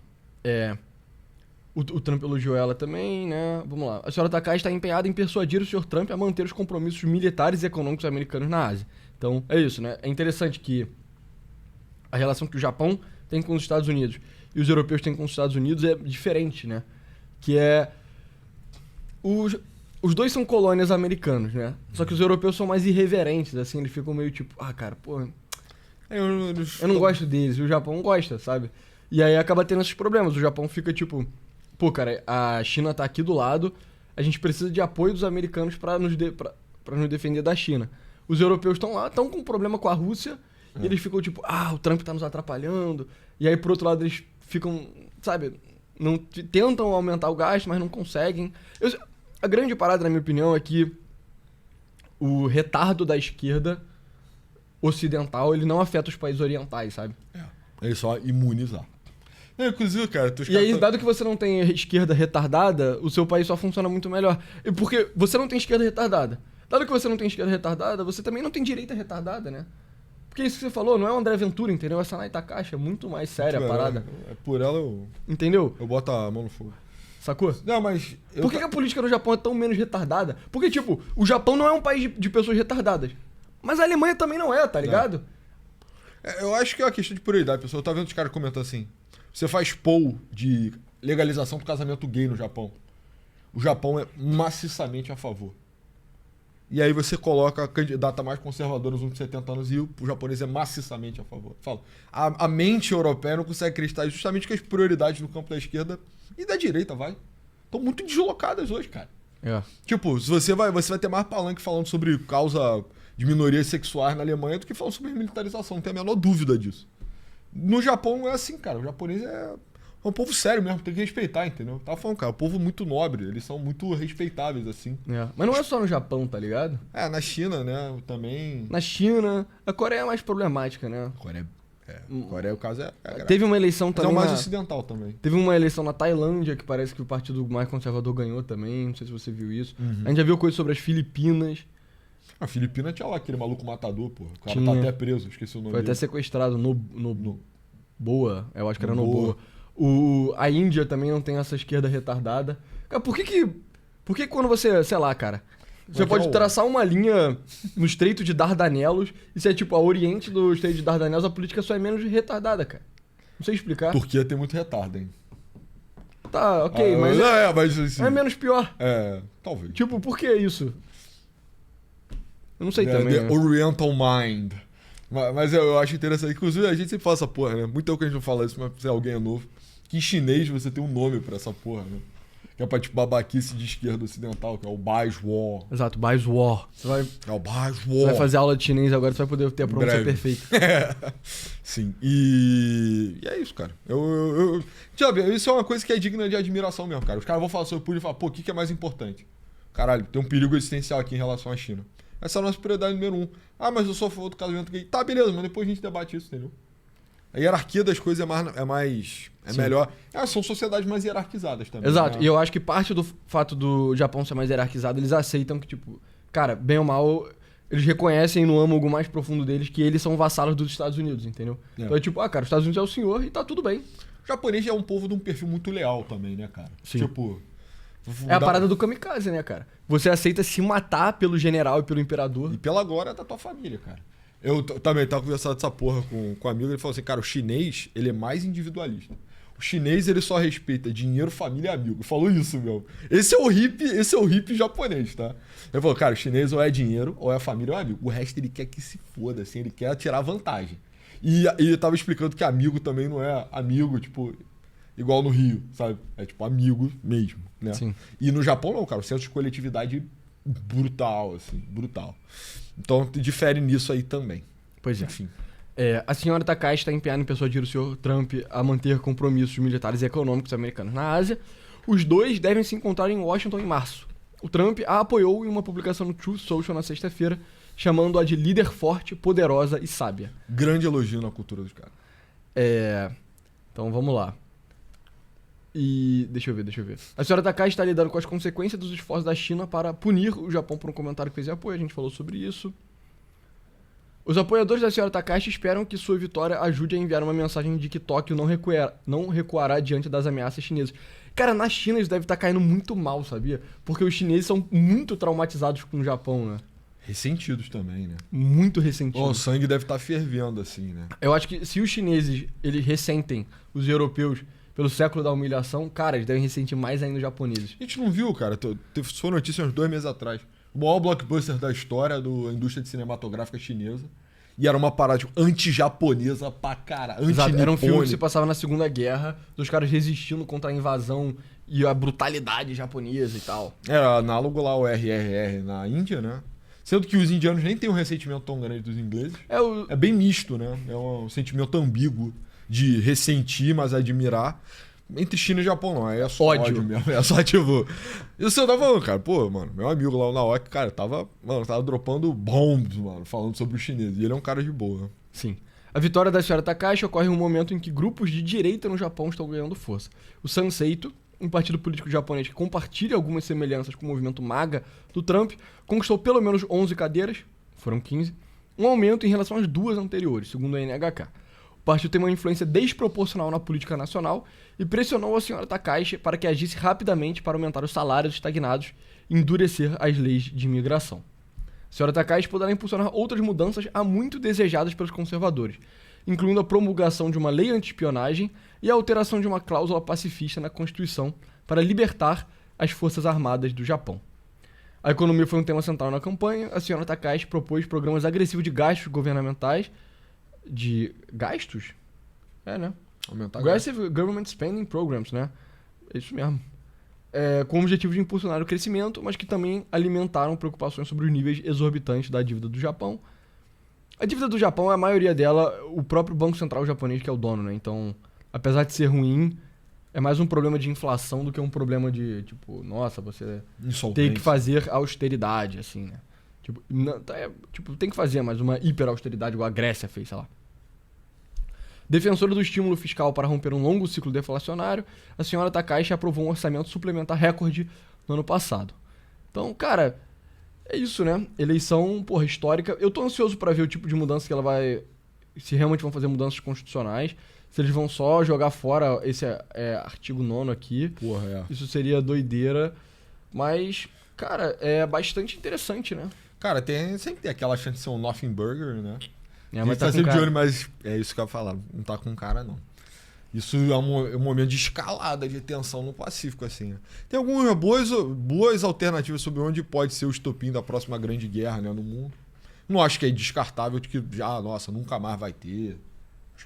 O Trump elogiou ela também, né? Vamos lá. A senhora Takashi está empenhada em persuadir o Sr. Trump a manter os compromissos militares e econômicos americanos na Ásia. Então, é isso, né? É interessante que a relação que o Japão tem com os Estados Unidos e os europeus têm com os Estados Unidos é diferente, né? Que os dois são colônias americanos, né? Só que os europeus são mais irreverentes, assim, eles ficam meio tipo, cara, pô, eu não gosto deles, e o Japão gosta, sabe? E aí acaba tendo esses problemas. O Japão fica tipo, pô, cara, a China tá aqui do lado, a gente precisa de apoio dos americanos pra nos defender da China. Os europeus estão lá, estão com um problema com a Rússia, e eles ficam tipo, o Trump tá nos atrapalhando. E aí, por outro lado, eles ficam, sabe, tentam aumentar o gasto, mas não conseguem. A grande parada, na minha opinião, é que o retardo da esquerda ocidental, ele não afeta os países orientais, sabe? É só imunizar. Inclusive, cara... E aí, dado que você não tem esquerda retardada, o seu país só funciona muito melhor. Porque você não tem esquerda retardada. Dado que você não tem esquerda retardada, você também não tem direita retardada, né? Porque isso que você falou, não é o André Ventura, entendeu? Essa Sanai Takashi é muito mais séria a parada. Por ela eu Entendeu? boto a mão no fogo. Sacou? Não, mas... Por que a política no Japão é tão menos retardada? Porque, tipo, o Japão não é um país de pessoas retardadas. Mas a Alemanha também não é, tá ligado? Eu acho que é uma questão de prioridade, pessoal. Eu tava vendo os caras comentando assim. Você faz poll de legalização pro casamento gay no Japão. O Japão é maciçamente a favor. E aí você coloca a candidata mais conservadora nos últimos 70 anos e o japonês é maciçamente a favor. Fala, a mente europeia não consegue acreditar justamente que as prioridades no campo da esquerda e da direita, estão muito deslocadas hoje, cara. Tipo, você vai ter mais palanque falando sobre causa de minorias sexuais na Alemanha do que falando sobre militarização, não tem a menor dúvida disso. No Japão não é assim, cara. O japonês É um povo sério mesmo, tem que respeitar, entendeu? Tava falando, cara, um povo muito nobre, eles são muito respeitáveis, assim. É. Mas não é só no Japão, tá ligado? Na China, né, também... Na China, a Coreia é mais problemática, né? Coreia, o caso é grave. Teve uma eleição Mas é também. o mais ocidental também. Teve uma eleição na Tailândia que parece que o partido mais conservador ganhou também. Não sei se você viu isso. Uhum. A gente já viu coisa sobre as Filipinas. A Filipina tinha lá aquele maluco matador, pô. O cara Tinha. tá até preso, esqueci o nome Foi até dele. sequestrado no Boa. Eu acho que era no Noboa. Boa. A Índia também não tem essa esquerda retardada. Cara, por que quando você, sei lá, cara, você Mas pode é o- traçar uma linha no Estreito de Dardanelos e se é tipo a oriente do Estreito de Dardanelos, a política só é menos retardada, cara. Não sei explicar. Turquia tem muito retardo, hein? Tá, ok, mas mas assim, é menos pior. talvez. Tipo, por que isso? Eu não sei É, também. The Né? Oriental Mind. Mas eu acho interessante. Inclusive, a gente sempre fala essa porra, né? Muito tempo que a gente não fala isso, mas se alguém é novo. Que em chinês você tem um nome pra essa porra, né? Que é pra tipo babaquice de esquerda ocidental, que é o Baizhuo. Exato, Baizhuo. Você vai, É o vai Baizhuo. fazer aula de chinês agora, você vai poder ter a pronúncia breve. perfeita. Sim. E é isso, cara. Sabe, isso é uma coisa que é digna de admiração mesmo, cara. Os caras vão falar sobre política e falar, pô, o que é mais importante? Caralho, tem um perigo existencial aqui em relação à China. Essa é a nossa prioridade número 1. Ah, mas eu sou a favor do casamento gay. Tá, beleza, mas depois a gente debate isso, entendeu? A hierarquia das coisas é Sim. melhor. São sociedades mais hierarquizadas também. Exato, né? e eu acho que parte do fato do Japão ser mais hierarquizado, eles aceitam que, tipo, cara, bem ou mal, eles reconhecem no âmago mais profundo deles que eles são vassalos dos Estados Unidos, entendeu? É. Então é tipo, cara, os Estados Unidos é o senhor e tá tudo bem. O japonês é um povo de um perfil muito leal também, né, cara? Sim. Tipo... É a parada do kamikaze, né, cara? Você aceita se matar pelo general e pelo imperador. E pela glória da tua família, cara. Eu também tava conversando dessa porra com um amigo, ele falou assim, cara, o chinês, ele é mais individualista. O chinês, ele só respeita dinheiro, família e amigo. Falou isso, meu. Esse é o hippie japonês, tá? Ele falou, cara, o chinês ou é dinheiro, ou é família ou é amigo. O resto ele quer que se foda, assim, ele quer tirar vantagem. E eu tava explicando que amigo também não é amigo, tipo, igual no Rio, sabe? É tipo amigo mesmo, né? Sim. E no Japão não, cara, o senso de coletividade brutal, assim, brutal. Então difere nisso aí também. Pois é. Enfim. A senhora Takashi está empenhada em persuadir o senhor Trump a manter compromissos militares e econômicos americanos na Ásia. Os dois devem se encontrar em Washington em março. O Trump a apoiou em uma publicação no Truth Social na sexta-feira, chamando-a de líder forte, poderosa e sábia. Grande elogio na cultura dos caras. Então vamos lá. E deixa eu ver. A senhora Takashi está lidando com as consequências dos esforços da China para punir o Japão por um comentário que fez em apoio. A gente falou sobre isso. Os apoiadores da senhora Takashi esperam que sua vitória ajude a enviar uma mensagem de que Tóquio não recuará diante das ameaças chinesas. Cara, na China isso deve estar caindo muito mal, sabia? Porque os chineses são muito traumatizados com o Japão, né? Ressentidos também, né? Muito Bom, o ressentidos. sangue deve estar fervendo, assim, né? Eu acho que se os chineses eles ressentem os europeus pelo século da humilhação, cara, eles devem ressentir mais ainda os japoneses. A gente não viu, cara. Foi notícia uns 2 meses atrás. O maior blockbuster da história da indústria de cinematográfica chinesa. E era uma parada tipo, anti-japonesa pra caralho. Exato, era um filme que se passava na Segunda Guerra, dos caras resistindo contra a invasão e a brutalidade japonesa e tal. Era análogo lá ao RRR na Índia, né? Sendo que os indianos nem têm um ressentimento tão grande dos ingleses. É bem misto, né? É um sentimento ambíguo de ressentir, mas admirar. Entre China e Japão não, é só ódio mesmo. É só tipo... Isso eu tava falando, cara. Pô, mano, meu amigo lá, o Naoki, cara, tava dropando bombs, mano, falando sobre o chinês. E ele é um cara de boa. Sim. A vitória da senhora Takashi ocorre em um momento em que grupos de direita no Japão estão ganhando força. O Sanseito, um partido político japonês que compartilha algumas semelhanças com o movimento MAGA do Trump, conquistou pelo menos 11 cadeiras, foram 15, um aumento em relação às duas anteriores, segundo a NHK. O partido tem uma influência desproporcional na política nacional e pressionou a senhora Takashi para que agisse rapidamente para aumentar os salários estagnados e endurecer as leis de imigração. A senhora Takashi poderá impulsionar outras mudanças há muito desejadas pelos conservadores, incluindo a promulgação de uma lei anti-espionagem e a alteração de uma cláusula pacifista na Constituição para libertar as Forças Armadas do Japão. A economia foi um tema central na campanha. A senhora Takashi propôs programas agressivos de gastos governamentais. De gastos? É, né? Aumentar Aggressive Government Spending Programs, né? É isso mesmo. Com o objetivo de impulsionar o crescimento, mas que também alimentaram preocupações sobre os níveis exorbitantes da dívida do Japão. A dívida do Japão, a maioria dela, o próprio Banco Central japonês que é o dono, né? Então, apesar de ser ruim, é mais um problema de inflação do que um problema de, tipo, nossa, você Insolvência. tem que fazer austeridade, assim, né? Tipo, tem que fazer mais uma hiper-austeridade, igual a Grécia fez, sei lá. Defensora do estímulo fiscal para romper um longo ciclo deflacionário, a senhora Takahashi aprovou um orçamento suplementar recorde no ano passado. Então, cara, é isso, né? Eleição, porra, histórica. Eu tô ansioso pra ver o tipo de mudança que ela vai... Se realmente vão fazer mudanças constitucionais. Se eles vão só jogar fora esse artigo 9º aqui. Porra, é. Isso seria doideira. Mas, cara, é bastante interessante, né? Cara, sempre tem aquela chance de ser um Nothing Burger, né? É, Mas tá tá com sempre de cara. olho, mas é isso que eu ia falar. Não tá com cara, não. Isso é um momento de escalada de tensão no Pacífico, assim. Né? Tem algumas boas alternativas sobre onde pode ser o estopim da próxima grande guerra, né, no mundo. Não acho que é descartável de que já, nossa, nunca mais vai ter.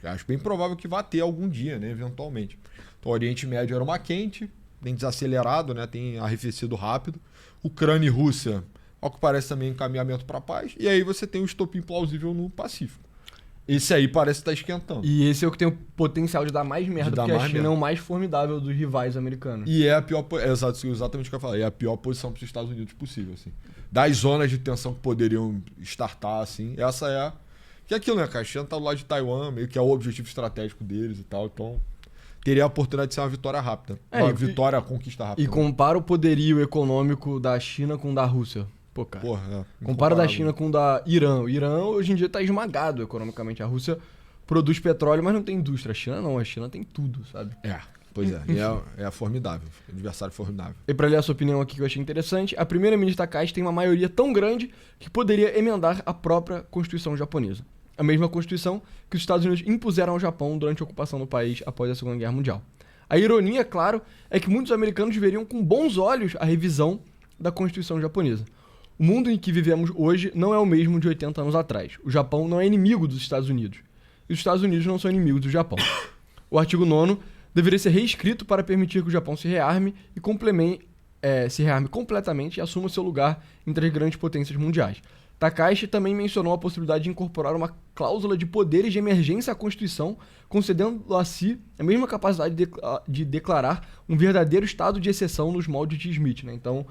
Acho bem provável que vai ter algum dia, né, eventualmente. Então, o Oriente Médio era uma quente, tem desacelerado, né, tem arrefecido rápido. Ucrânia e Rússia, ao que parece também encaminhamento para paz. E aí você tem um estopim plausível no Pacífico. Esse aí parece estar esquentando. E esse é o que tem o potencial de dar mais merda, dar porque a mais China merda. é o mais formidável dos rivais americanos. E é a pior... exatamente o que eu falei. É a pior posição para os Estados Unidos possível, assim. Das zonas de tensão que poderiam startar, assim, essa é a... Que é aquilo, né, cara? A China tá do lado de Taiwan, meio que é o objetivo estratégico deles e tal. Então, teria a oportunidade de ser uma vitória rápida. Uma conquista rápida. E compara o poderio econômico da China com o da Rússia. Pô, cara. Porra, Compara da incomparável. China com o da Irã. O Irã hoje em dia tá esmagado economicamente. A Rússia produz petróleo, mas não tem indústria. A China não. A China tem tudo, sabe? Pois é. E é formidável. Adversário formidável. E pra ler a sua opinião aqui que eu achei interessante, a primeira-ministra Takahashi tem uma maioria tão grande que poderia emendar a própria Constituição japonesa. A mesma Constituição que os Estados Unidos impuseram ao Japão durante a ocupação do país após a Segunda Guerra Mundial. A ironia, claro, é que muitos americanos veriam com bons olhos a revisão da Constituição japonesa. O mundo em que vivemos hoje não é o mesmo de 80 anos atrás. O Japão não é inimigo dos Estados Unidos. E os Estados Unidos não são inimigos do Japão. O artigo 9º deveria ser reescrito para permitir que o Japão se rearme completamente e assuma seu lugar entre as grandes potências mundiais. Takahashi também mencionou a possibilidade de incorporar uma cláusula de poderes de emergência à Constituição, concedendo a si a mesma capacidade de declarar um verdadeiro estado de exceção nos moldes de Smith, né? Então,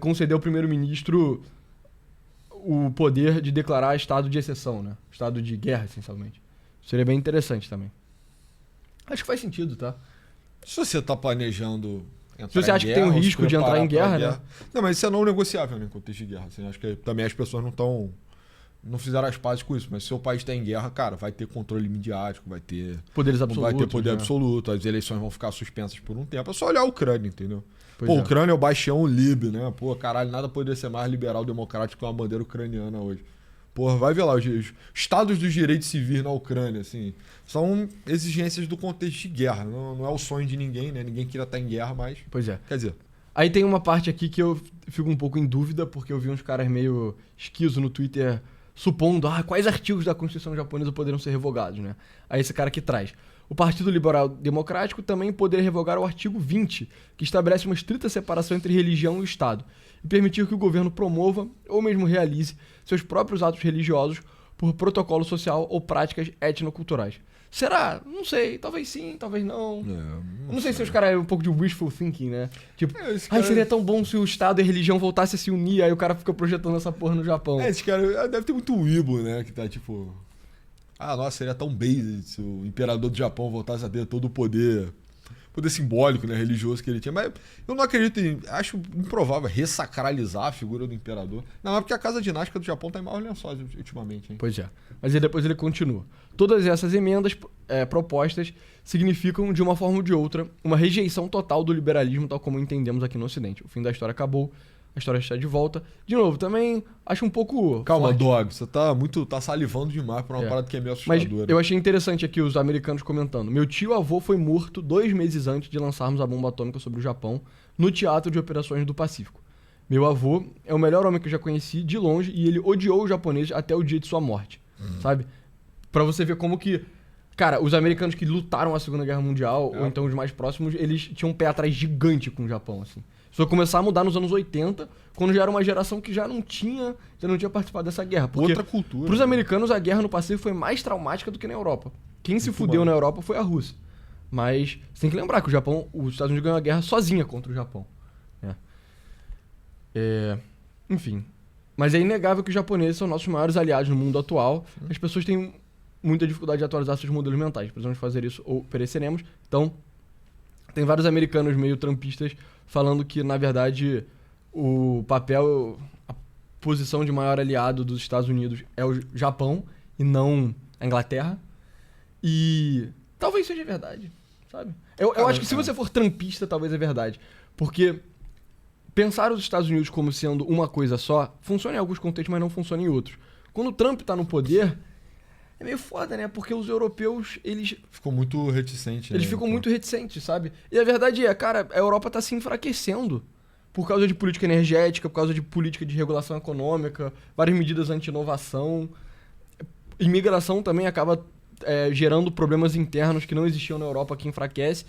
concedeu ao primeiro-ministro o poder de declarar estado de exceção, né? Estado de guerra, essencialmente. Seria bem interessante também. Acho que faz sentido, tá? Se você tá planejando entrar Se você acha em que tem um guerra, ou se risco de entrar preparar em pra guerra, né? Não, mas isso é não negociável, né, em contexto de guerra. Assim, acho que também as pessoas não fizeram as pazes com isso. Mas se o país está em guerra, cara, vai ter controle midiático, vai ter Poderes absolutos. vai ter poder né? absoluto, as eleições vão ficar suspensas por um tempo. É só olhar a Ucrânia, entendeu? Pois Pô, é. a Ucrânia é o bastião lib, né? Pô, caralho, nada poderia ser mais liberal democrático que uma bandeira ucraniana hoje. Porra, vai ver lá, os estados dos direitos civis na Ucrânia, assim, são exigências do contexto de guerra. Não é o sonho de ninguém, né? Ninguém queria estar em guerra, mas... Pois é. Quer dizer... Aí tem uma parte aqui que eu fico um pouco em dúvida, porque eu vi uns caras meio esquisos no Twitter supondo, quais artigos da Constituição japonesa poderiam ser revogados, né? Aí esse cara que traz. O Partido Liberal Democrático também poderia revogar o artigo 20, que estabelece uma estrita separação entre religião e Estado, e permitir que o governo promova ou mesmo realize seus próprios atos religiosos por protocolo social ou práticas etnoculturais. Será? Não sei. Talvez sim, talvez não. Não sei se os caras é um pouco de wishful thinking, né? Tipo, esse cara- seria tão bom se o Estado e a religião voltassem a se unir, aí o cara fica projetando essa porra no Japão. esse cara deve ter muito Weibo, né? Que tá tipo... nossa, seria tão base se o imperador do Japão voltasse a ter todo o poder simbólico, né, religioso que ele tinha. Mas eu não acredito acho improvável ressacralizar a figura do imperador. Não, é porque a casa dinástica do Japão tá em maus lençóis ultimamente, hein? Pois é. Mas aí depois ele continua. Todas essas emendas propostas significam, de uma forma ou de outra, uma rejeição total do liberalismo tal como entendemos aqui no Ocidente. O fim da história acabou, a história está de volta. De novo, também acho um pouco... Calma, forte. Dog, você tá salivando demais pra uma parada que é meio Mas assustadora. eu achei interessante aqui os americanos comentando. Meu tio-avô foi morto 2 meses antes de lançarmos a bomba atômica sobre o Japão no Teatro de Operações do Pacífico. Meu avô é o melhor homem que eu já conheci de longe e ele odiou os japoneses até o dia de sua morte, sabe? Pra você ver como que... Cara, os americanos que lutaram a Segunda Guerra Mundial, ou então os mais próximos, eles tinham um pé atrás gigante com o Japão, assim. Isso vai começar a mudar nos anos 80, quando já era uma geração que já não tinha participado dessa guerra. Porque Outra cultura. pros americanos, a guerra no Pacífico foi mais traumática do que na Europa. Quem se fudeu na Europa foi a Rússia. Mas você tem que lembrar que os Estados Unidos ganhou a guerra sozinha contra o Japão. Né? Enfim. Mas é inegável que os japoneses são nossos maiores aliados no mundo atual. As pessoas têm muita dificuldade de atualizar seus modelos mentais. Precisamos fazer isso ou pereceremos. Então, tem vários americanos meio trumpistas falando que, na verdade, o papel, a posição de maior aliado dos Estados Unidos é o Japão e não a Inglaterra. E talvez seja verdade, sabe? Eu acho que se você for trumpista, talvez é verdade. Porque pensar os Estados Unidos como sendo uma coisa só funciona em alguns contextos, mas não funciona em outros. Quando o Trump tá no poder, é meio foda, né? Porque os europeus, eles... Ficou muito reticente, né? Eles ficam muito reticentes, sabe? E a verdade é, cara, a Europa tá se enfraquecendo por causa de política energética, por causa de política de regulação econômica, várias medidas anti-inovação. Imigração também acaba gerando problemas internos que não existiam na Europa, que enfraquece.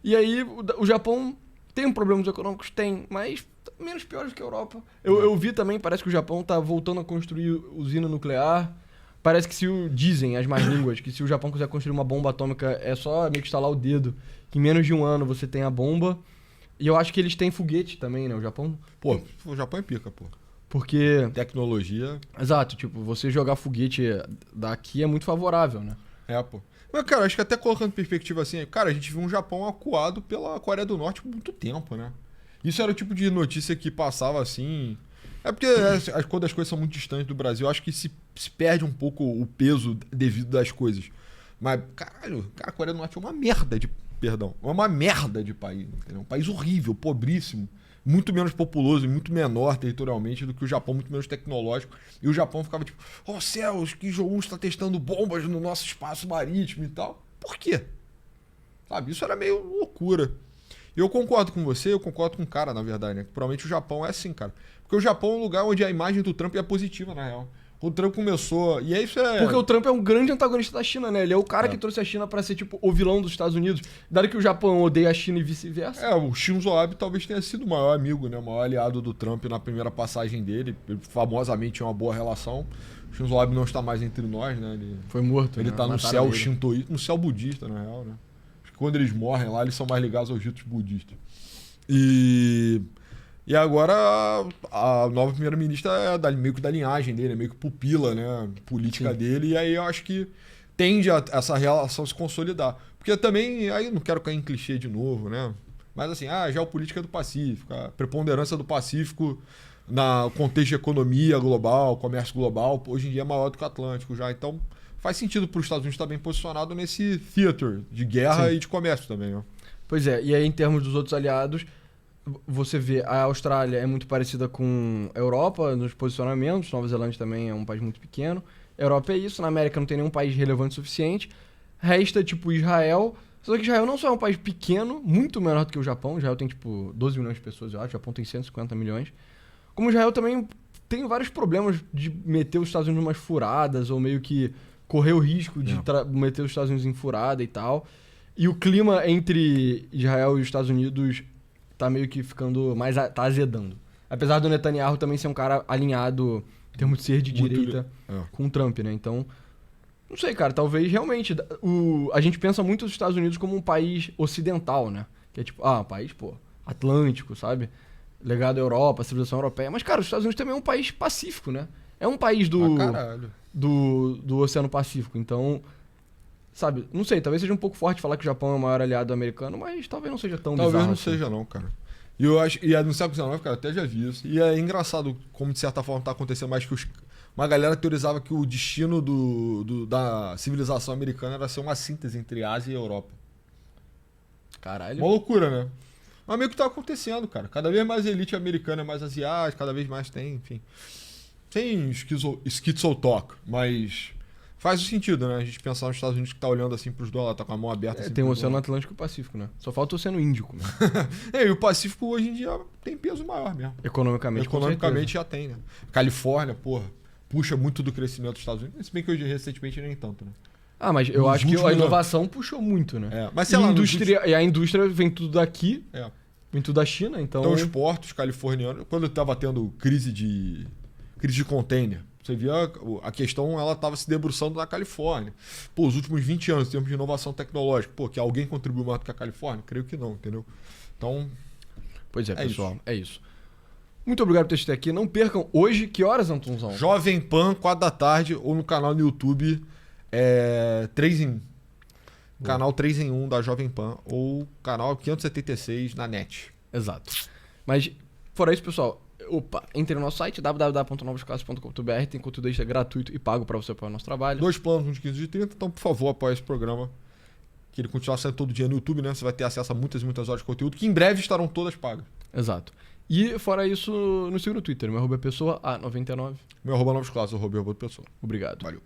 E aí o Japão tem problemas econômicos? Tem, mas menos piores que a Europa. Eu vi também, parece que o Japão tá voltando a construir usina nuclear. Parece que dizem as más línguas, que se o Japão quiser construir uma bomba atômica, é só meio que estalar o dedo, que em menos de um ano você tem a bomba. E eu acho que eles têm foguete também, né? O Japão... Pô, o Japão é pica, pô. Porque... Tecnologia... Exato, tipo, você jogar foguete daqui é muito favorável, né? Pô. Mas, cara, acho que até colocando perspectiva assim, cara, a gente viu um Japão acuado pela Coreia do Norte por muito tempo, né? Isso era o tipo de notícia que passava assim... É porque quando as coisas são muito distantes do Brasil, eu acho que se perde um pouco o peso devido das coisas. Mas, caralho, cara, a Coreia do Norte é uma merda de... Perdão, é uma merda de país, entendeu? Um país horrível, pobríssimo, muito menos populoso e muito menor territorialmente do que o Japão, muito menos tecnológico. E o Japão ficava tipo, oh céus, que Jong-un está testando bombas no nosso espaço marítimo e tal. Por quê? Sabe, isso era meio loucura. E eu concordo com você, eu concordo com o cara, na verdade, né? Que provavelmente o Japão é assim, cara. Porque o Japão é um lugar onde a imagem do Trump é positiva, na real. O Trump começou... E isso é... Porque o Trump é um grande antagonista da China, né? Ele é o cara que trouxe a China pra ser, tipo, o vilão dos Estados Unidos. Dado que o Japão odeia a China e vice-versa. O Shinzo Abe talvez tenha sido o maior amigo, né? O maior aliado do Trump na primeira passagem dele. Ele famosamente tinha uma boa relação. O Shinzo Abe não está mais entre nós, né? Ele foi morto, Ele né? tá no céu shintoísta, no céu budista, na real, né? Acho que quando eles morrem lá, eles são mais ligados aos ritos budistas. E agora a nova primeira-ministra é meio que da linhagem dele, é meio que pupila, né, política dele, e aí eu acho que tende a essa relação se consolidar. Porque também, aí eu não quero cair em clichê de novo, né, mas assim, a geopolítica do Pacífico, a preponderância do Pacífico no contexto de economia global, comércio global, hoje em dia é maior do que o Atlântico já, então faz sentido para os Estados Unidos estar bem posicionado nesse theater de guerra e de comércio também, né. Pois é, e aí em termos dos outros aliados, você vê, a Austrália é muito parecida com a Europa nos posicionamentos, Nova Zelândia também é um país muito pequeno. A Europa é isso, na América não tem nenhum país relevante o suficiente. Resta, tipo, Israel. Só que Israel não só é um país pequeno, muito menor do que o Japão. Israel tem, tipo, 12 milhões de pessoas, eu acho. O Japão tem 150 milhões. Como Israel também tem vários problemas de meter os Estados Unidos em umas furadas, ou meio que correr o risco de meter os Estados Unidos em furada e tal. E o clima entre Israel e os Estados Unidos tá meio que ficando mais... tá azedando. Apesar do Netanyahu também ser um cara alinhado em termos de ser de direita com o Trump, né? Então, não sei, cara. Talvez realmente... a gente pensa muito os Estados Unidos como um país ocidental, né? Que é tipo, um país, pô, atlântico, sabe? Legado à Europa, civilização europeia. Mas, cara, os Estados Unidos também é um país pacífico, né? É um país do Oceano Pacífico. Então... Sabe, não sei, talvez seja um pouco forte falar que o Japão é o maior aliado americano, mas talvez não seja tão bizarro. Talvez não assim. seja não, cara. E eu acho, e no século XIX, cara, até já vi isso. E é engraçado como de certa forma tá acontecendo mais que uma galera teorizava que o destino da civilização americana era ser uma síntese entre Ásia e Europa. Caralho. Uma loucura, né? Mas meio que tá acontecendo, cara. Cada vez mais a elite americana é mais asiática, cada vez mais tem, enfim. Tem schizo talk, mas... Faz sentido, né? A gente pensar nos Estados Unidos que tá olhando assim pros dólares, tá com a mão aberta. Assim tem o Oceano Atlântico e o Pacífico, né? Só falta o Oceano Índico, né? E o Pacífico hoje em dia tem peso maior mesmo. Economicamente já tem, né? Califórnia, porra, puxa muito do crescimento dos Estados Unidos. Se bem que hoje recentemente nem tanto, né? Mas eu acho que a inovação puxou muito, né? Mas sei lá, e a indústria vem tudo daqui, vem tudo da China, então... Então os portos californianos, quando tava tendo crise de container, Você via a questão, ela estava se debruçando na Califórnia. Pô, os últimos 20 anos, em termos de inovação tecnológica, pô, que alguém contribuiu mais do que a Califórnia? Creio que não, entendeu? Então, Pois é, É pessoal, isso. é isso. Muito obrigado por ter assistido aqui. Não percam hoje, que horas, Antonzão? Jovem Pan, 4 da tarde, ou no canal no YouTube 3 em 1. Canal 3 em 1 da Jovem Pan, ou canal 576 na net. Exato. Mas, fora isso, pessoal, entre no nosso site, www.novosclasses.com.br, tem conteúdo extra gratuito e pago para você apoiar o nosso trabalho. 2 planos, um de 15 e de 30, então, por favor, apoie esse programa. Que ele continuar saindo todo dia no YouTube, né? Você vai ter acesso a muitas e muitas horas de conteúdo, que em breve estarão todas pagas. Exato. E, fora isso, nos siga no Twitter, meu arroba é pessoa A99. Meu @novosclasses, @pessoa. Obrigado. Valeu.